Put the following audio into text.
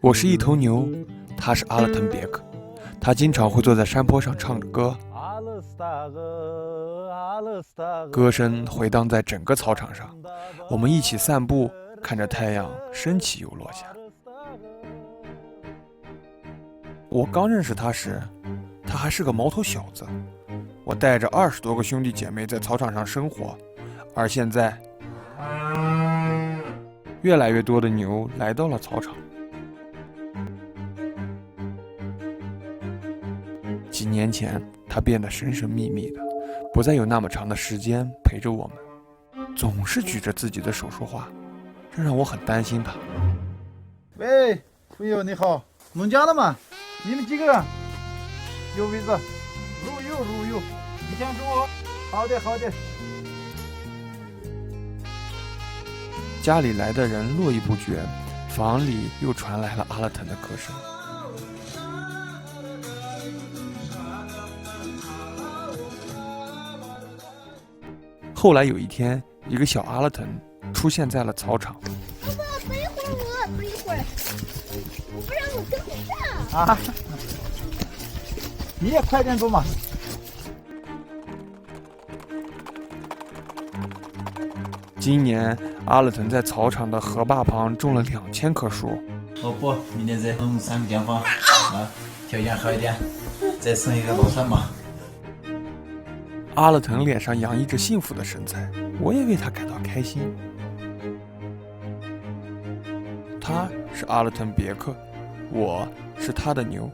我是一头牛，他是阿勒腾别克。他经常会坐在山坡上唱着歌，歌声回荡在整个操场上。我们一起散步，看着太阳升起又落下。我刚认识他时，他还是个毛头小子。我带着20多个兄弟姐妹在操场上生活，而现在，越来越多的牛来到了操场。几年前，他变得神神秘秘的，不再有那么长的时间陪着我们，总是举着自己的手说话，这让我很担心他。喂，朋友你好，农家的吗？你们几个人？有位子？入有，你先说。好的。家里来的人络绎不绝，房里又传来了阿勒腾的歌声。后来有一天，一个小阿勒腾出现在了操场。爸爸，等一会儿，我不让我跟不上啊！你也快点走嘛。今年阿勒腾在草场的河坝旁种了2000棵树。老婆，明天再弄3个间房啊，条件好一点，再生一个老三嘛。阿勒腾脸上洋溢着幸福的神采，我也为他感到开心。他是阿勒腾别克，我是他的牛。